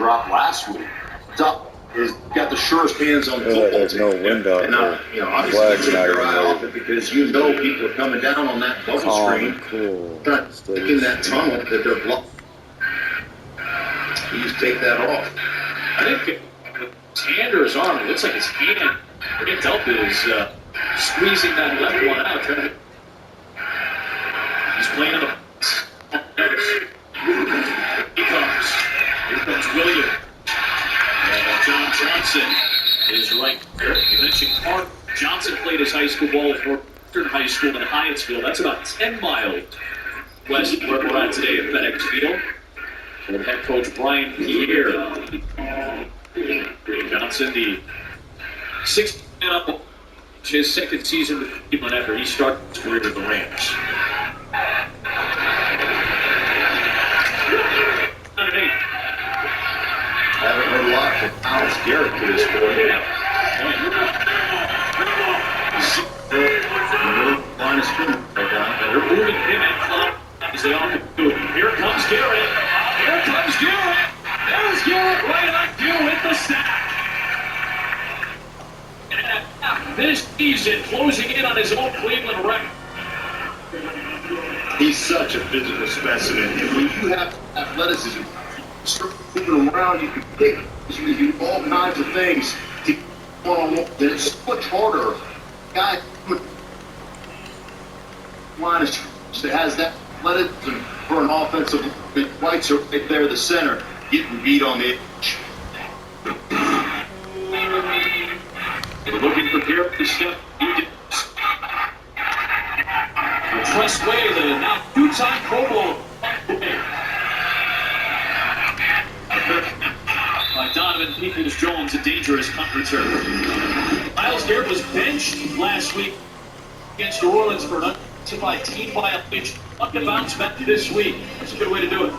dropped last week. Duck has got the surest hands on the football. There's no wind out there. Obviously, your eye off it because people are coming down on that bubble screen, cool. taking that tunnel that they're blocking. You just take that off. I think his hand or his arm, it looks like his hand, it dealt is squeezing that left one out. He's playing on the Here comes William. And John Johnson is right there. You mentioned Clark. Johnson played his high school ball for Western High School in Hyattsville. That's about 10 miles west of where we're at today at FedEx Field. And head coach Brian Pierre. Johnson, the 6th man up, his second season with Cleveland after he started his career with the Rams. Haven't heard a lot from Miles Garrett to this point. Line of scrimmage right now. They're moving him and Clark as they often do. Here comes Garrett. Here comes Garrett. There's Garrett right on cue with the sack. And this season closing in on his own Cleveland record. He's such a physical specimen. And when you have athleticism, start moving around, you can pick, you can do all kinds of things to get one-on-one. It's so much harder. Guy line of scrimmage that has that athleticism for an offensive whites are right there, the center, getting beat on the edge. They're looking for Garrett to step. Tress Way, the now two-time Pro Bowl. By Donovan Peoples-Jones, a dangerous punt return. Myles Garrett was benched last week against New Orleans for an unjustified team violation. Up to bounce back this week. That's a good way to do it.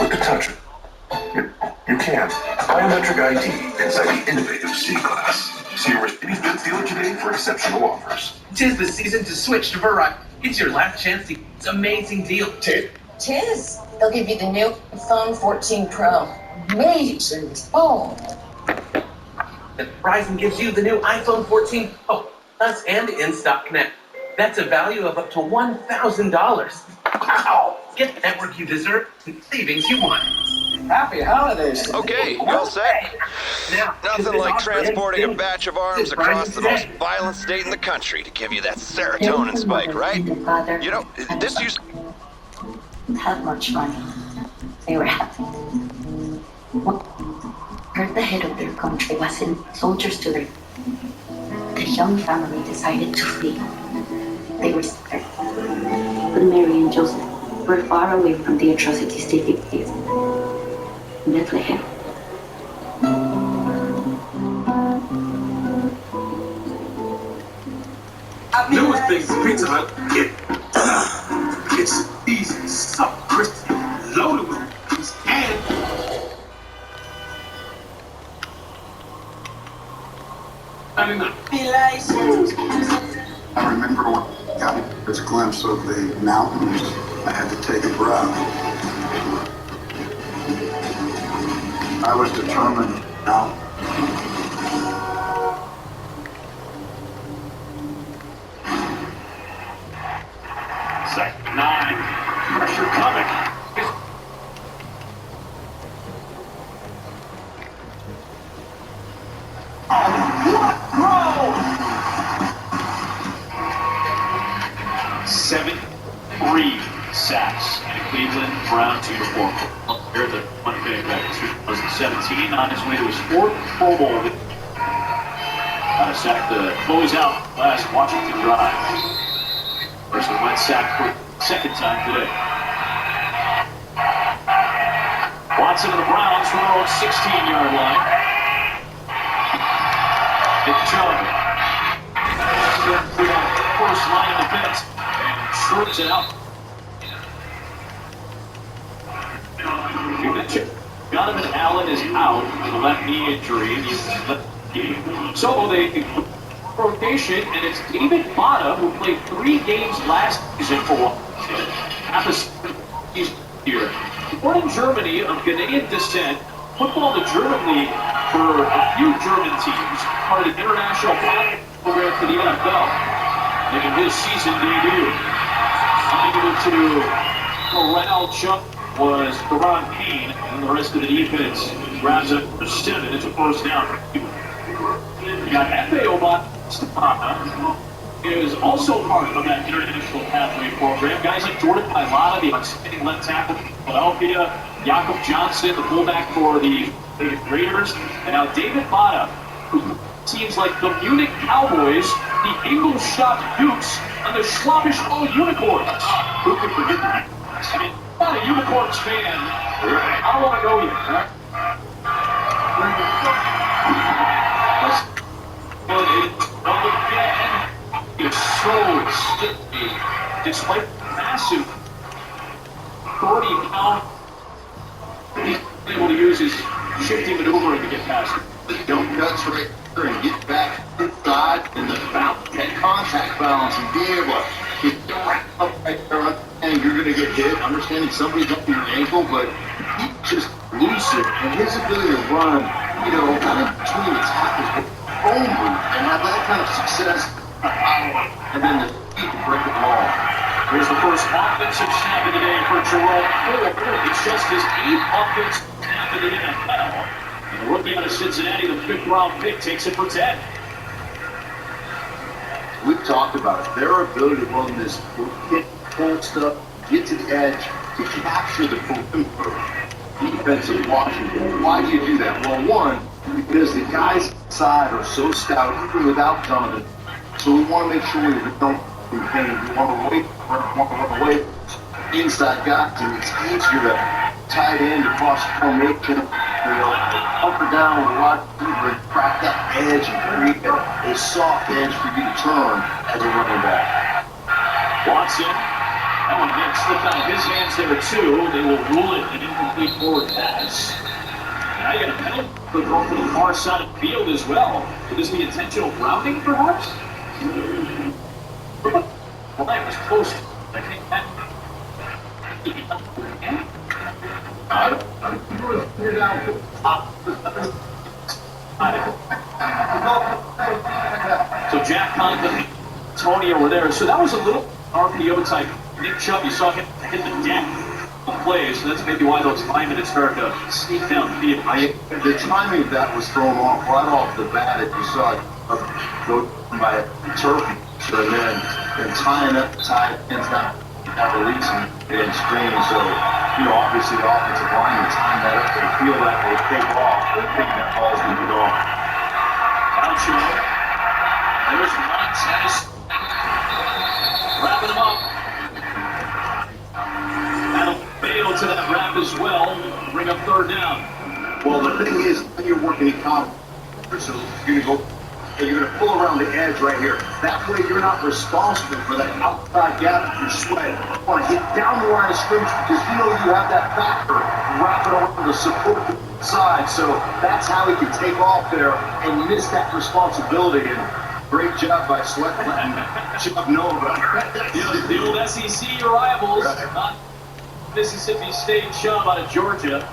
With the touch, you can. Biometric ID inside the innovative C-Class. See your Mercedes-Benz dealer today for exceptional offers. 'Tis the season to switch to Verizon. It's your last chance to get this amazing deal. Tis. They'll give you the new iPhone 14 Pro. Amazing phone. Verizon gives you the new iPhone 14 Pro Plus and In-Stock Connect. That's a value of up to $1,000. Wow! Get the network you deserve and savings you want. Happy holidays. Okay, you all set? Now, Nothing like transporting a batch of arms across the most violent state in the country to give you that serotonin spike, right? You know, this used Didn't have much money. They were happy. Heard the head of their country was sending soldiers to their. The young family decided to flee. They were scared. But Mary and Joseph were far away from the atrocities they faced. Bethlehem. Newest things Pizza Hut. It's easy, soft, crispy, loaded with cheese, and I remember when I got this glimpse of the mountains, I had to take a breath. I was determined now. Second 9. Pressure coming. what throw! 7-3 sacks. And Cleveland Browns uniform. They're the one getting back in 2017 on his way to his 4th Pro Bowl. Got a sack to close out last Washington drive. First went sack for the second time today. Watson and the Browns from their own 16-yard line. Nick Chubb. Brings it out. Jonathan Allen is out with a left knee injury. So they rotation, and it's David Mata, who played 3 games last season for Washington. Half a season here. Born in Germany of Ghanaian descent, football in the German league for a few German teams, part of the international pathway program for the NFL. Making his season debut. Unable to corral Chuck was Deron Payne, and the rest of the defense grabs it for 7. It's a first down. You got F.A. Obama is also part of that international pathway program. Guys like Jordan Mailata, the outstanding left tackle from Philadelphia, Jakob Johnson, the fullback for the Raiders, and now David Mata, who teams like the Munich Cowboys, the Ingolstadt Dukes, and the Schwabisch Hall Unicorns. Who could forget that? I mean, I'm not a Unicorns fan. I don't want to go yet. Right? It's so sticky, despite massive 40-pound, he's able to use his shifting maneuvering to get past it. Don't cuts right there and get back inside and the contact balance and be able to get wrapped up right there. And you're going to get hit. Understanding somebody's up your ankle, but he's just elusive. And his ability to run, kind of between the tackles, but over and have that kind of success. And then the feet to break the ball. Here's the first offensive snap of the day for Jerome Ford. It's just his 8th offensive snap of the NFL. And the rookie out of Cincinnati, the 5th-round pick, takes it for 10. We've talked about it. Their ability to run this, get pull stuff, get to the edge, to capture the perimeter defense of Washington. Why do you do that? Well, one, because the guys inside are so stout, even without Donovan. So we want to make sure we don't be pain. We want to run away inside guys, and it's easier to tight end across formation, up or down with a lot deeper and crack that edge and create a soft edge for you to turn as a running back. Watson, that one gets slipped out of his hands there too. They will rule it an incomplete forward pass. Now you got a penalty for going to the far side of the field as well. Could this be intentional grounding, perhaps? Well, that was close. I think that. So Jack Conklin, Tony over there. So that was a little RPO type. Nick Chubb, you saw him hit the deck of plays. So that's maybe why those linemen had started to sneak down the field. The timing of that was thrown off right off the bat. If you saw it go by a turkey, so then tying up the tight ends not releasing and screening. So, obviously the offensive line will time that up. They feel that they take off. They're thinking that ball's going to be gone. Gaucho. There's Montez. Wrapping him up. That'll fail to that wrap as well. Bring up 3rd down. Well, the thing is, when you're working in college, so you're going to go. You're going to pull around the edge right here. That way you're not responsible for that outside gap of your sweat. You want to hit down the line of scrimmage because you have that factor wrapping around the support side. So that's how he can take off there and miss that responsibility. And great job by Sweat letting Chubb know about it. The old SEC rivals, not Mississippi State Chubb out of Georgia.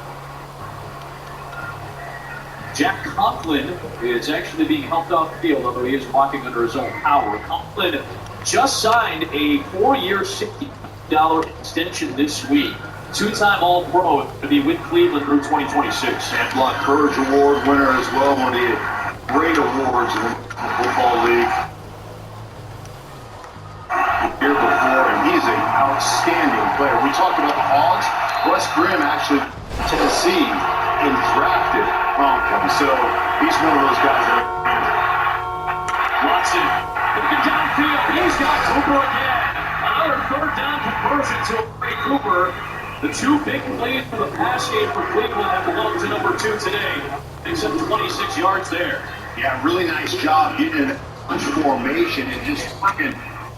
Jack Conklin is actually being helped off the field, although he is walking under his own power. Conklin just signed a 4-year, $60 extension this week. 2-time All-Pro to be with Cleveland through 2026. And Block Courage Award winner as well, one of the great awards in the football league. Here before, and he's an outstanding player. We talked about the Hogs. Wes Grimm actually, Tennessee, and drafted Conklin. So he's one of those guys that Watson looking downfield. He's got Cooper again. Another 3rd down conversion to Ray Cooper. The 2 big plays for the pass game for Cleveland have belonged to number 2 today. Picks up 26 yards there. Yeah, really nice job getting in a bunch of formation and just working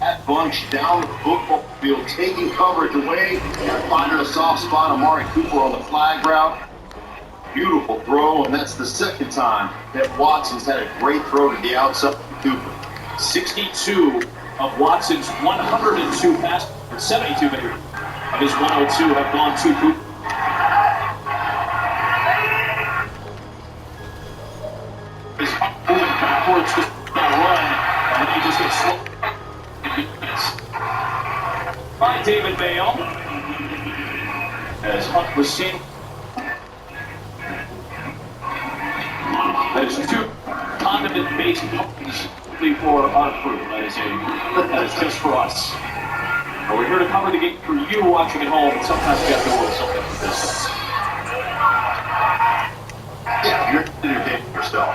that bunch down the football field, taking coverage away, and finding a soft spot. Amari Cooper on the flag route. Beautiful throw, and that's the second time that Watson's had a great throw to the outside of Cooper. 62 of Watson's 102 passes, 72 of his 102 have gone to Cooper. He's moving backwards to that run, and then he just gets slow. By David Bale, as Hunt was seen. That is two condiment-based pumpkins for our crew. That is just for us. But we're here to cover the game for you watching at home, and sometimes we got to go with something like this. Yeah, you're entertaining yourself.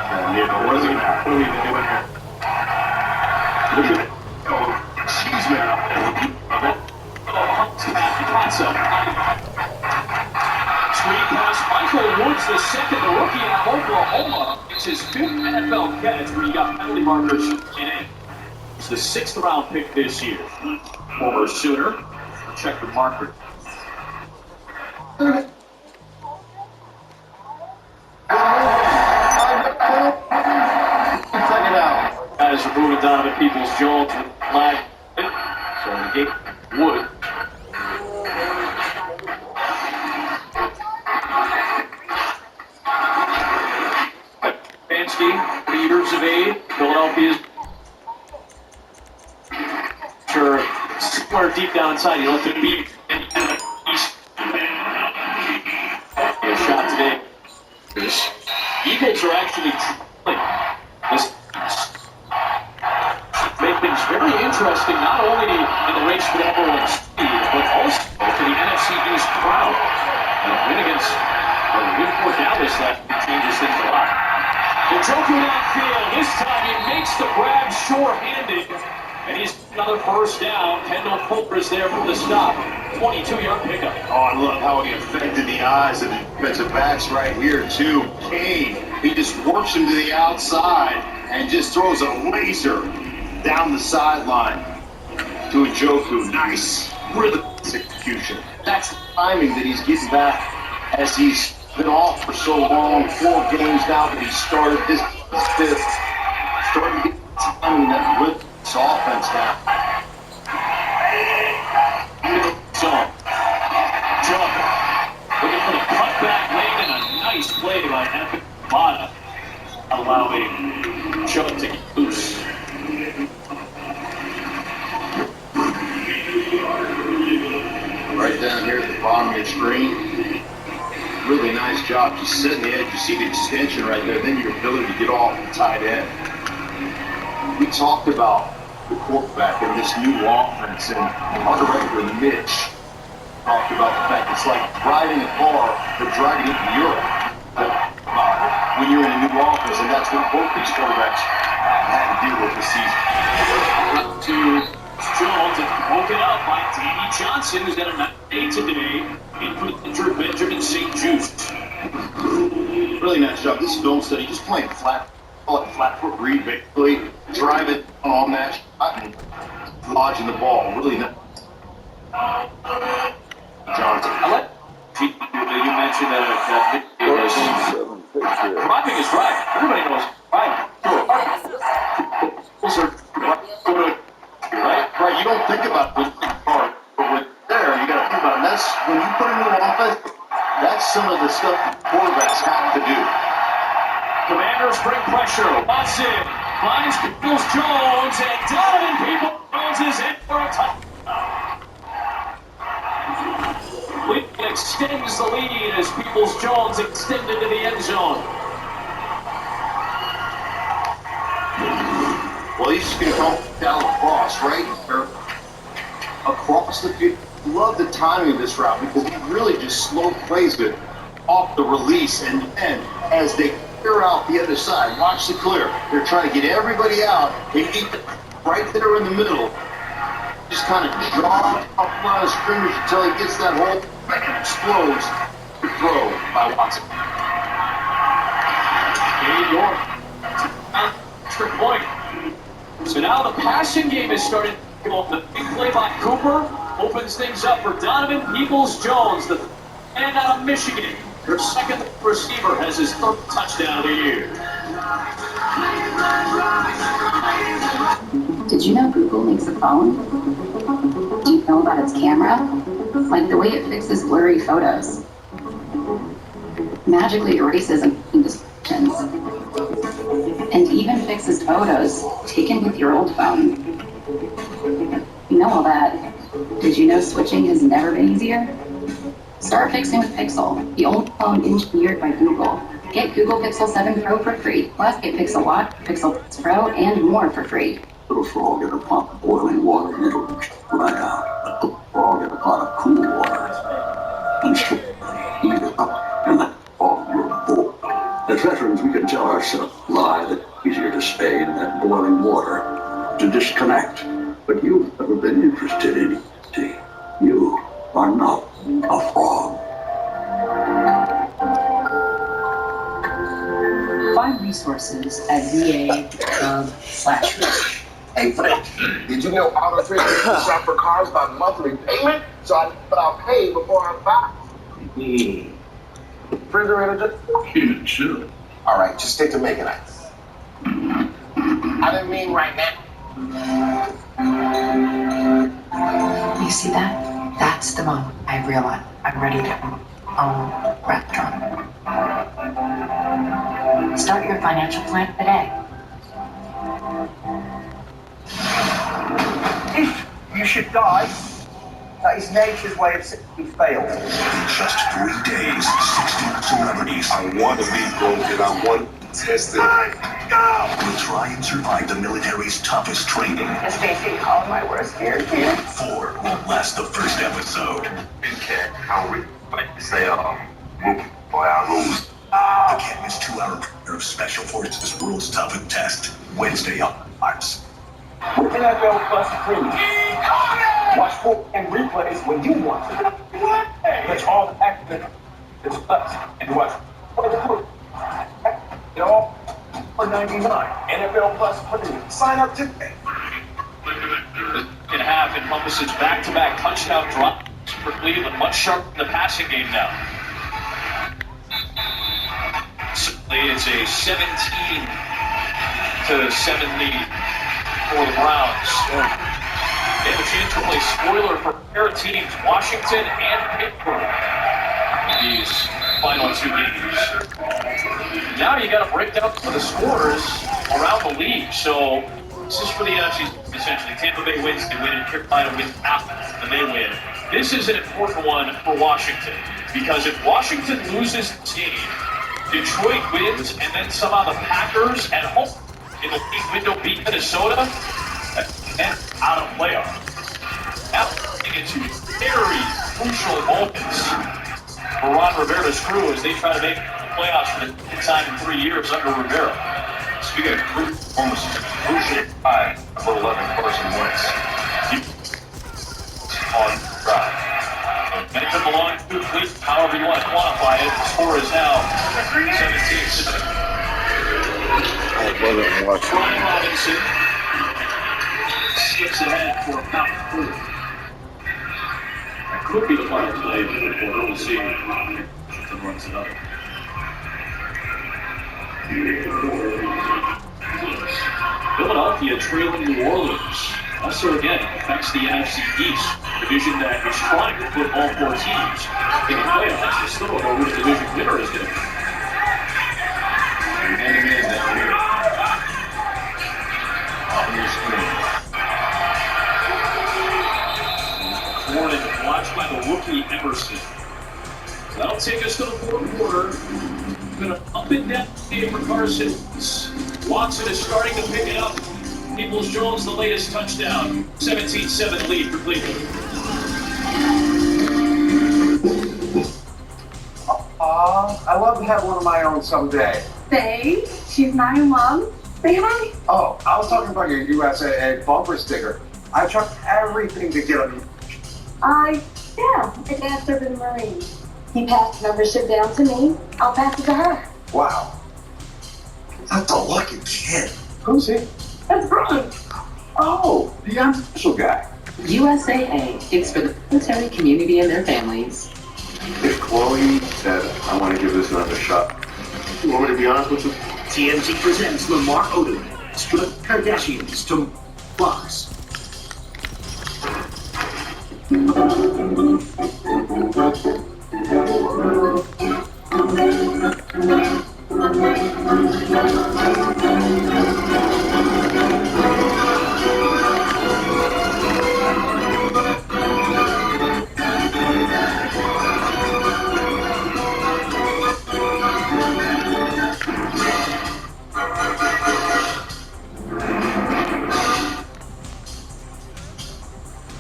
What is it going to happen? What are we even doing here? Look at it. Oh, excuse me. Screen pass, Michael Woods, the second, the rookie out of Oklahoma. It's his fifth NFL catch where he got penalty markers in it. It's the 6th round pick this year. Former Sooner. Check the marker. Second out. Guys are moving Donovan Peoples-Jones with flag. So the game Wood. Pansky, 3 years of age, Philadelphia's. Sure, somewhere deep down inside, he left it beat. A shot today. Eagles are actually this make things very interesting, not only in the race for the number 1 seed, but also for the NFC East crowd. And a win against win for Dallas, that changes things a lot. The Joker downfield, this time he makes the grab short-handed, and he's another first down. Kendall Fuller is there for the stop. 22-yard pickup. Oh, I love how he affected the eyes of the defensive backs right here, too. Kane, he just works him to the outside and just throws a laser down the sideline to Njoku. Nice. Really nice execution. That's the timing that he's getting back as he's been off for so long. 4 games now that he started. This is 5th. Starting to get the timing that with this offense now. Jump. Looking for the cutback lane, and a nice play by Epic Mata, allowing Chubb to get loose. Right down here at the bottom of your screen. Really nice job just setting the edge. You see the extension right there, then your ability to get off the tight end. We talked about the quarterback in this new offense, and our director, Mitch, talked about the fact it's like driving a car but driving it to Europe when you're in a new offense, and that's what both these quarterbacks had to deal with this season. To Jones, and broken up by Danny Johnson, who's got a nice day today. In for the injured Benjamin St. Just. Really nice job. This film study, just playing flat foot read, basically driving on that shot and lodging the ball. Really nice. Johnson. I like you mentioned that driving is right. Everybody knows right. Right. You don't think about it but with there, you got to think about it. That's when you put in an offense. That's some of the stuff that quarterbacks have to do. Commanders bring pressure. Watson finds Peoples-Jones, and Donovan Peoples-Jones is in for a touchdown. Cleveland extends the lead as Peoples-Jones extended to the end zone. Well, he's just going to come down across, right? Or across the field. Love the timing of this route because he really just slow plays it off the release, and then as they clear out the other side, watch the clear. They're trying to get everybody out. They keep it right there in the middle. Just kind of draw off line of scrimmage until he gets that hole and explodes. The throw by Watson. New York. Trick point. So now the passing game is starting. The big play by Cooper opens things up for Donovan Peoples-Jones, the man out of Michigan. Their second receiver has his third touchdown of the year. Did you know Google makes a phone? Do you know about its camera? Like the way it fixes blurry photos. Magically erases and descriptions. And even fixes photos taken with your old phone. You know all that. Did you know switching has never been easier? Start fixing with Pixel, the only phone engineered by Google. Get Google Pixel 7 Pro for free. Plus get Pixel Watch, Pixel Plus Pro, and more for free. Little frog in a pot of boiling water and it'll right out. Little frog in a pot of cool water. And heat it up and let frog grow full. As veterans, we can tell ourselves a lie that it's easier to stay in that boiling water, to disconnect. But you've never been interested in it. You are not a frog. Find resources at va.gov/reach. Hey, Frank, did you know Auto Trader can shop for cars by monthly payment? So I'll pay before I buy. Refrigerator just... Yeah, sure. All right, just stick to making ice. I didn't mean right now. You see that? That's the moment I realize I'm ready to own a restaurant. Start your financial plan today. If you should die, that is nature's way of saying you failed. In just 3 days, 16 celebrities I want to be broken. I want tested. will try and survive the military's toughest training. Is Stacy all my worst fears here? 4 won't last the first episode. Cat, how we like to say, boy, I lose. The Canvas 2-hour premiere of Special Forces World's Toughest Test, Wednesday on Fox. With NFL Plus Premium. Watch full and replays when you want to. Catch all the action is us and watch it all for $99. NFL Plus Premium. Sign up today. In half encompasses back-to-back touchdown drops for Cleveland, much sharper in the passing game now. It's a 17-7 lead for the Browns. They have a chance to play spoiler for pair teams, Washington and Pittsburgh, in these final 2 games. Now you got to break down some of the scores around the league. So this is for the NFC, essentially. Tampa Bay wins, they win, and Carolina wins out, and they win. This is an important one for Washington, because if Washington loses this game, Detroit wins, and then somehow the Packers at home in the league window beat Minnesota, and out of playoffs. Now getting into very crucial moments for Ron Rivera's crew as they try to make the playoffs for the second time in 3 years under Rivera. Speaking of crucial five for 11 Carson Wentz. On drive. And it belongs to Cleveland, however you want to quantify it. The score is now 17-7. wasn't watching. Brian Robinson skips ahead for about 4. That could be the final play of the quarter. We'll see. Washington runs another. Philadelphia trailing New Orleans. Also, again, affects the NFC East, division that is trying to put all 4 teams in the playoffs. They still don't know who the division winner is going to be. Man-to-man down here. On your screen. Warren watched by the rookie Emerson. That'll take us to the 4th quarter. Going to up and down the game for Carson. Watson is starting to pick it up. Peoples-Jones, the latest touchdown. 17-7 lead for Cleveland. I love to have one of my own someday. Say, she's my mom. Say hi. Oh, I was talking about your USAA bumper sticker. I tried everything to get on. Yeah, my dad served in the Marines. He passed membership down to me. I'll pass it to her. Wow. That's a lucky kid. Who's he? That's Brian. Oh, the young special guy. USAA is for the military community and their families. If Chloe said, I want to give this another shot, you want me to be honest with you? TNT presents Lamar Odom, Split Kardashians to Fox.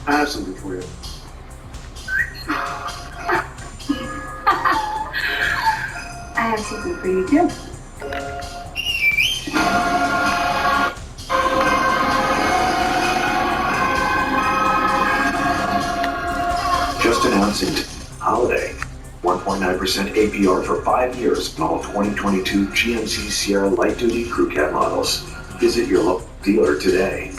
I have something for you. I have something for you too. Just announcing holiday. 1.9% APR for 5 years on all 2022 GMC Sierra light duty crew cab models. Visit your local dealer today.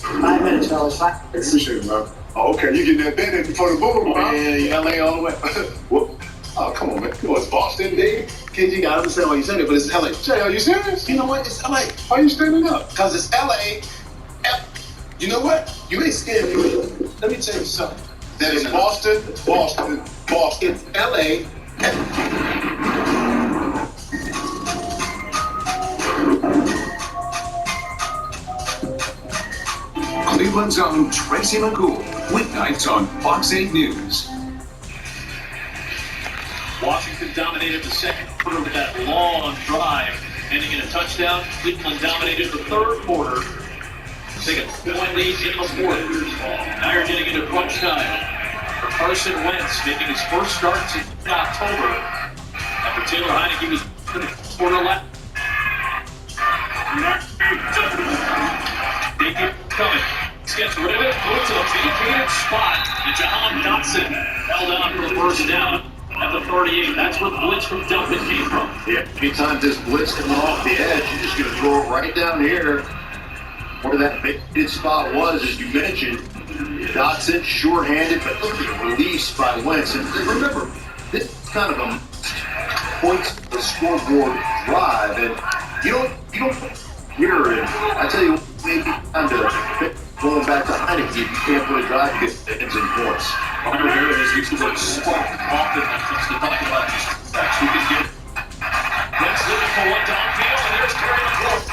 5 minutes, fellas. 5 minutes. Appreciate it, man. Oh, okay, you getting that bed in before the boom, huh? Yeah, LA all the way. Well, oh, come on, man. You know, it's Boston, Dave. Kids, you gotta understand why you said it, but it's LA. Jay, are you serious? You know what? It's LA. Why are you standing up? Because it's LA. You know what? You ain't scared me. Let me tell you something. That is Boston, Boston, Boston. It's LA. Cleveland's own Tracy McCool, weeknights on Fox 8 News. Washington dominated the second quarter with that long drive, ending in a touchdown. Cleveland dominated the third quarter, taking a 4-point lead in the fourth. Now you're getting into crunch time for Carson Wentz, making his first start since October after Taylor Heineke was in the quarter left. They keep coming. Gets rid of it, moves to the vacated spot, and Jahan Dotson held on for the first down at the 38. That's where the blitz from Delphin came from. Yeah, anytime this blitz coming off the edge, you're just going to throw it right down here where that vacated spot was, as you mentioned. Dotson, sure-handed, but look at the release by Wentz. And remember, this is kind of a points to the scoreboard drive, and you don't hear it. I tell you, maybe time to going back to Heineke, you can't put a drive to get ends and points. Ron Rivera has used the word spark often when it comes to talking about these backs who can get. Wentz looking for one downfield, and there's Terry McCourt.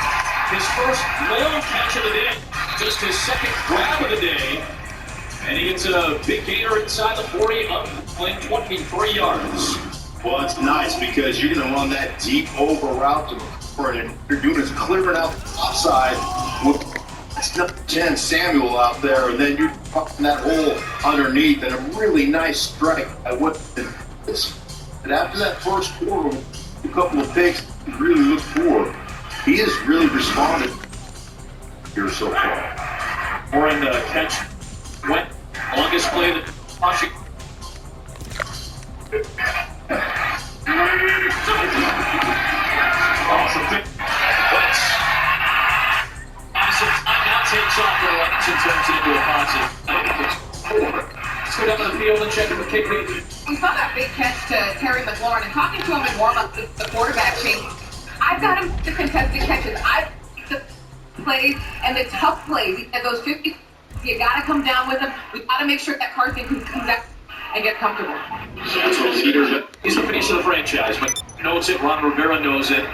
His first long catch of the day, just his second grab of the day, and he gets a big gainer inside the 40, up playing 23 yards. Well, it's nice because you're going to run that deep over route to McCourt, and you're doing is clearing out the outside with it's not Jen Samuel out there, and then you're fucking that hole underneath, and a really nice strike. And after that first quarter, a couple of picks you really look for. He has really responded here so far. Warren catch went longest play that Washington. Awesome pick. Wentz. Awesome time now takes off the Wentz and turns it into a positive. Let's go down to the field and check with KP. We saw that big catch to Terry McLaurin, and talking to him in warm-up, the quarterback change. I've got him to contested catches. I've the plays and the tough plays. And those 50, you got to come down with him. We got to make sure that Carson can come back and get comfortable. That's what he's the face of the franchise, but he knows it. Ron Rivera knows it.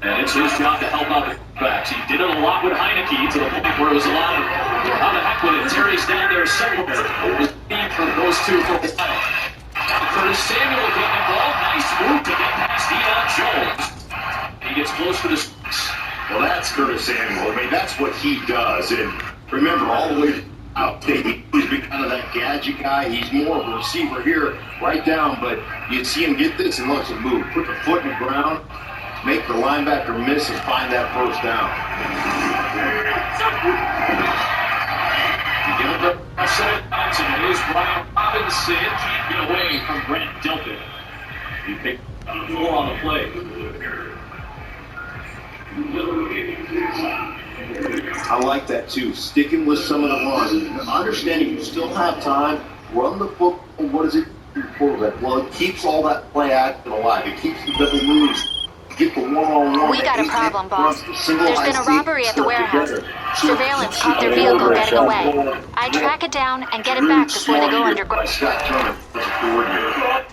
And it's his job to help out the backs. He did it a lot with Heineke to the point where it was a lot of, how the heck with it? Terry's down there somewhere. It was deep for those two for a while. Curtis Samuel getting involved. Nice move to get past Deion Jones. He gets close to the sticks. Well, that's Curtis Samuel. I mean, that's what he does. And remember, all the way out, he's been kind of that gadget guy. He's more of a receiver here, right down, but you see him get this and lets him move. Put the foot in the ground, make the linebacker miss, and find that first down. You give it the outside bounce, and it is Brian Robinson. Can't get away from Grant Delpit. He picked 4 on the play. I like that too. Sticking with some of the run, understanding you still have time. Run the football. What is it? Quarterback. Well, it keeps all that play action alive. It keeps the double moves. Get the one-on-one. We got a problem, boss. There's been a robbery at the warehouse. Surveillance caught their vehicle getting away. I track it down and get it back before they go underground. Scott Turner as a coordinator.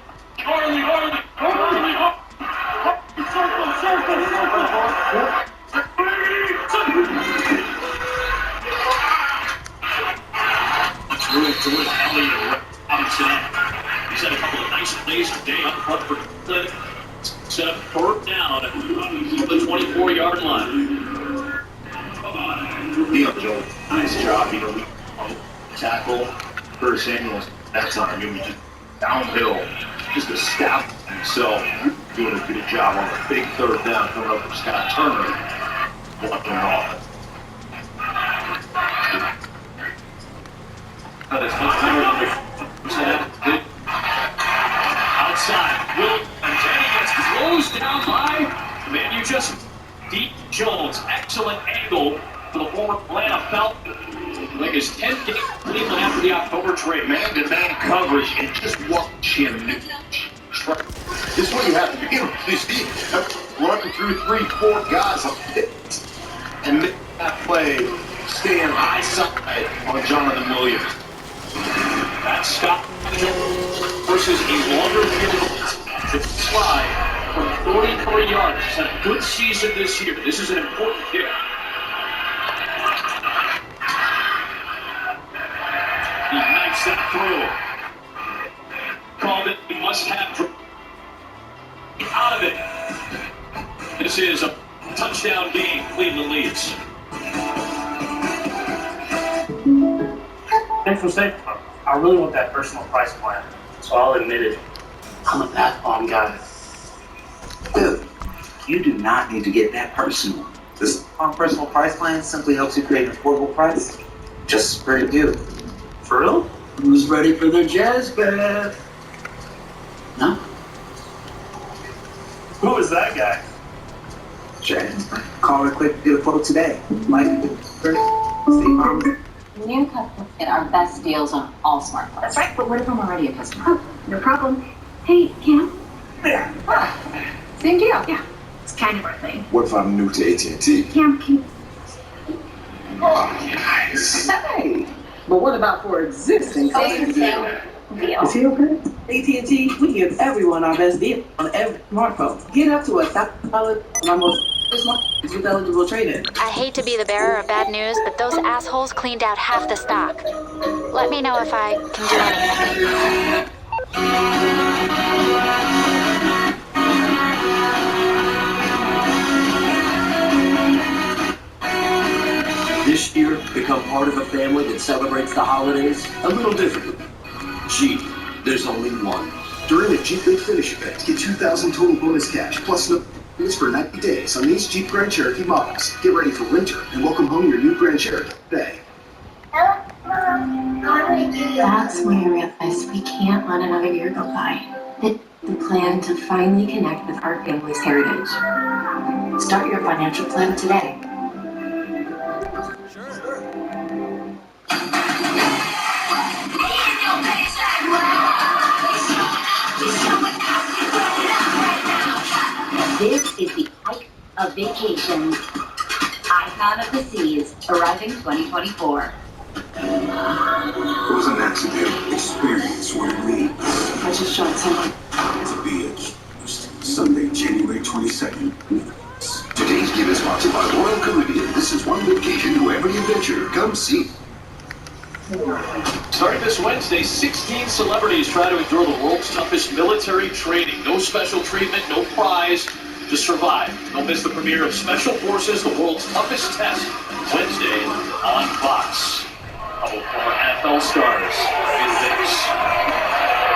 Jordan Elliott Robinson. He's had a couple of nice plays today up front for Clinton. Set up third down at the 24-yard line. Joe, nice job. Tackle Curtis Samuels. That time, just downhill, just a stab himself. Doing a good job on the big third down coming up from Scott Turner. Blocking it off. Outside, Will and Teddy gets closed down by Manu just Deep Jones. Excellent angle for the former Atlanta Falcon. Like his 10th game in Cleveland after the October trade. Man-to-man coverage and just watch him. This is what you have to do. You see, running through 3-4 guys and make that play stand high side on Jonathan Williams. That's Scott versus a longer field to slide from 43 yards. He's had a good season this year. This is an important kick. He knifes that through. Called it. He must have out of it. This is a touchdown game. Cleveland leads. Thanks for saying. I really want that personal price plan, so I'll admit it. I'm a bath bomb guy. Dude, you do not need to get that personal. This personal price plan simply helps you create an affordable price just for you. For real? Who's ready for their jazz bath? No? Who is that guy? Jazz. Call her quick, get a photo today. Like, Steve Harmon. New customers get our best deals on all smartphones. That's right, but what if I'm already a customer? Oh, no problem. Hey, Cam. Yeah. Same deal. Yeah, it's kind of our thing. What if I'm new to AT&T? Cam, can Oh, nice. Hey. But what about for existing customers? Deal. Is he okay? AT&T, we give everyone our best deal on every smartphone. Get up to $1,000 on our most smartphones with eligible trade-in. I hate to be the bearer of bad news, but those assholes cleaned out half the stock. Let me know if I can do anything. This year, become part of a family that celebrates the holidays a little differently. Jeep, there's only one. During the Jeep Big Finish event, get $2,000 total bonus cash plus no bonus for 90 days on these Jeep Grand Cherokee models. Get ready for winter and welcome home your new Grand Cherokee today. That's when I realized we can't let another year go by. The plan to finally connect with our family's heritage. Start your financial plan today. This is the hike of vacations. Icon of the Seas, arriving 2024. It was an accident. Experience what it means. I just shot someone. To be accused. Sunday, January 22nd. Today's game is sponsored by Royal Caribbean. This is one vacation to every adventure. Come see. Starting this Wednesday, 16 celebrities try to endure the world's toughest military training. No special treatment, no prize, just survive. Don't miss the premiere of Special Forces, the world's toughest test, Wednesday on Fox. A couple former NFL stars in the mix.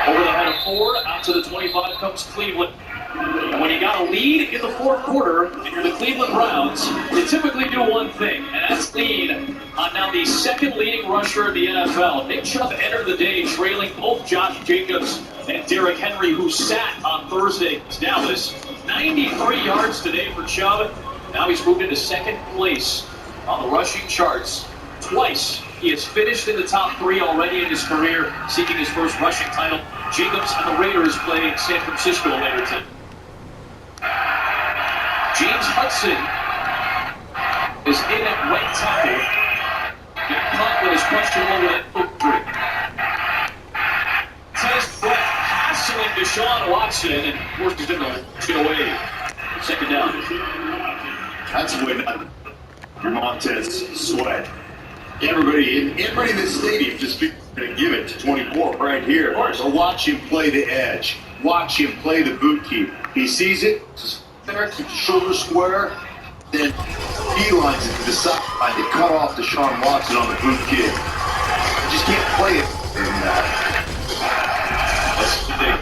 Over the head of Ford, out to the 25 comes Cleveland. And when you got a lead in the fourth quarter, and you're the Cleveland Browns, you typically do one thing, and that's lead on now the second leading rusher in the NFL. Nick Chubb entered the day trailing both Josh Jacobs and Derrick Henry, who sat on Thursday against Dallas. 93 yards today for Chubb, Now he's moved into second place on the rushing charts. Twice he has finished in the top 3 already in his career, seeking his first rushing title. Jacobs and the Raiders play San Francisco later tonight. James Hudson is in at right tackle. Got caught with his questionable injury. Test Brett hassling Deshaun Watson and forces him to get away. Second down. That's the way not Montez Sweat. Everybody in this stadium just going to give it to 24 right here. So watch him play the edge. Watch him play the boot keep. He sees it, keeps the shoulder square, then he lines it to the side to cut off Deshaun Watson on the boot kick. You just can't play it. That's the thing.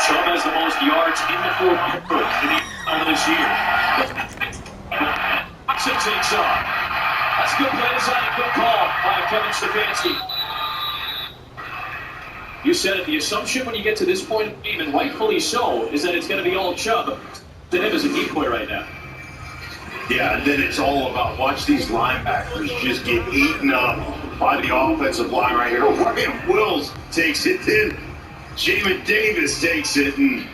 Chubb has the most yards in the fourth quarter this year. Watson takes off. That's a good play design, good call by Kevin Stefanski. You said it, the assumption when you get to this point of the game, and rightfully so, is that it's going to be all Chubb to him as a decoy right now. Yeah, and then it's all about watch these linebackers just get eaten up by the offensive line right here. Ryan Wills takes it, then Jamin Davis takes it, and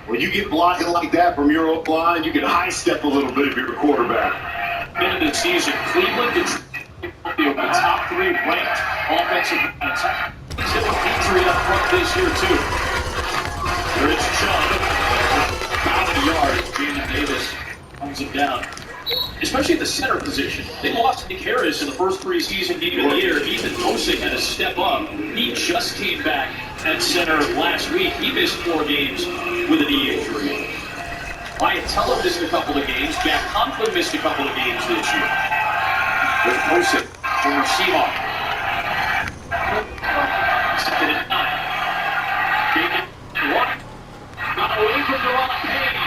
when you get blocking like that from your own line, you can high step a little bit if you're a quarterback. End of the season, Cleveland is the top 3 ranked offensive attack. He's got an injury up front this year, too. There is Chubb. Out of the yard, Jamin Davis comes him down. Especially at the center position. They lost Nick Harris in the first preseason game of the year. Ethan Posick had to step up. He just came back at center last week. He missed 4 games with a knee injury. Iatella missed a couple of games. Jack Conklin missed a couple of games this year. With Posick, former Seahawk. Second and 9. Taken 1. Got away from Deron Payne.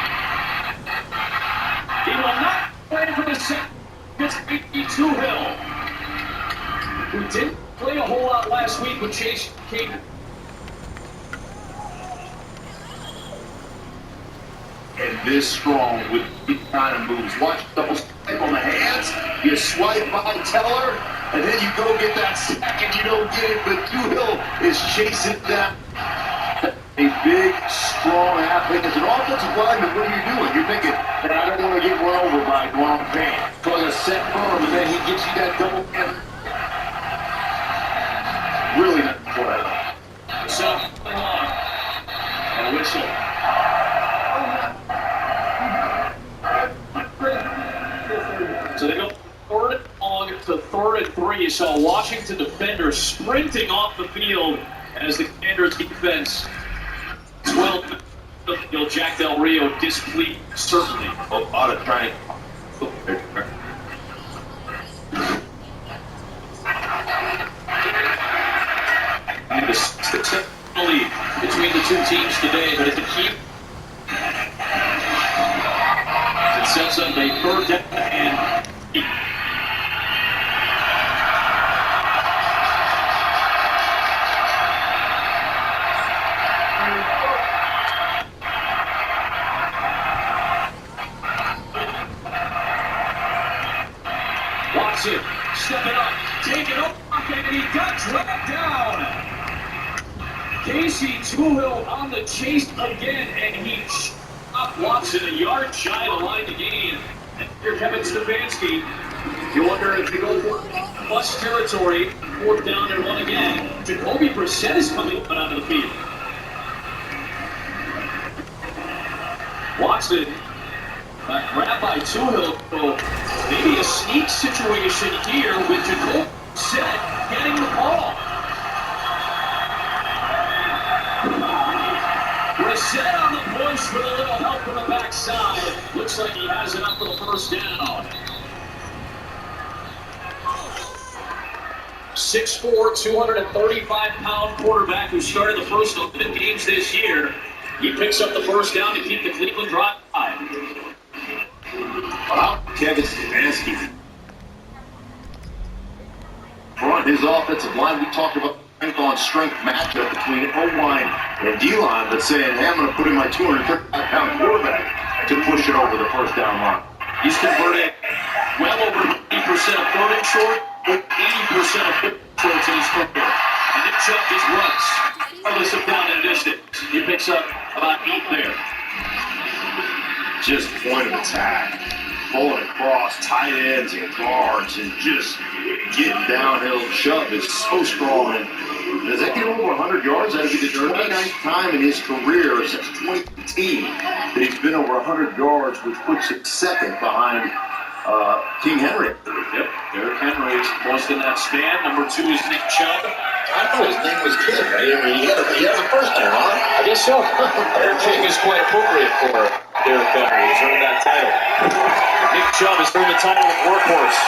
He will not play for the second. It's 82 Hill, who didn't play a whole lot last week with Chase King. And this strong with these kind of moves. Watch double swipe on the hands. You swipe by Teller, and then you go get that sack, and you don't get it. But Hill is chasing that. A big, strong athlete. As an offensive lineman, what are you doing? You're thinking, I don't want to get run over by Deron Payne. So a set firm, and then he gives you that double hand. Really not play. So, and a whistle. So they go 3rd and long to 3rd and 3. You saw Washington defender sprinting off the field as the Commanders defense 12. Jack Del Rio displeased, certainly. Out of trying. And the 6th lead between the 2 teams today, but it's a key. It sets up a 3rd down and Watson stepping up, taking up, and he got dragged down. Casey Tuhill on the chase again, and he stopped Watson a yard shy of the line to gain. And here Kevin Stefanski. You wonder if they go for bus territory, 4th down and 1 again. Jacoby Brissett is coming onto the field. Watson grabbed by Tuhill. So maybe a sneak situation here with Jacoby Brissett getting the ball. Brissett on the push with a little help from the backside. Looks like he has it up for the 1st down. 6'4", 235-pound quarterback who started the first 11 games this year. He picks up the 1st down to keep the Cleveland drive. Wow, Kevin Stefanski. On his offensive line, we talked about strength matchup between O-line and D-line, but saying, hey, I'm going to put in my 235-pound quarterback to push it over the first down line. He's converted well over 80% of third and short, 80% of fifth shorts in his career. And Nick Chubb just runs, regardless of down and distance. He picks up about 8 there. Just point of attack. Pulling across tight ends and guards and just getting downhill. Chubb is so strong. And does that get over 100 yards? That'd be the 29th time in his career since 2018 that he's been over 100 yards, which puts him second behind King Henry. Yep, Derrick Henry is most in that span. Number 2 is Nick Chubb. I thought his name was King. He has a first name, huh? I guess so. Derrick King is quite appropriate for Derrick Henry. He's earned that title. Nick Chubb has earned the title of workhorse.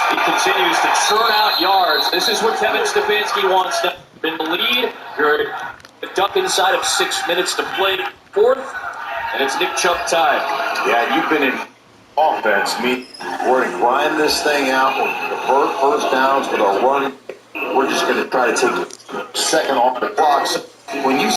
He continues to churn out yards. This is what Kevin Stefanski wants. In the lead, you're a duck inside of 6 minutes to play fourth, and it's Nick Chubb time. Yeah, you've been in offense. We're going to grind this thing out. We're going to convert first downs with our run. We're just going to try to take a second off the clock. When you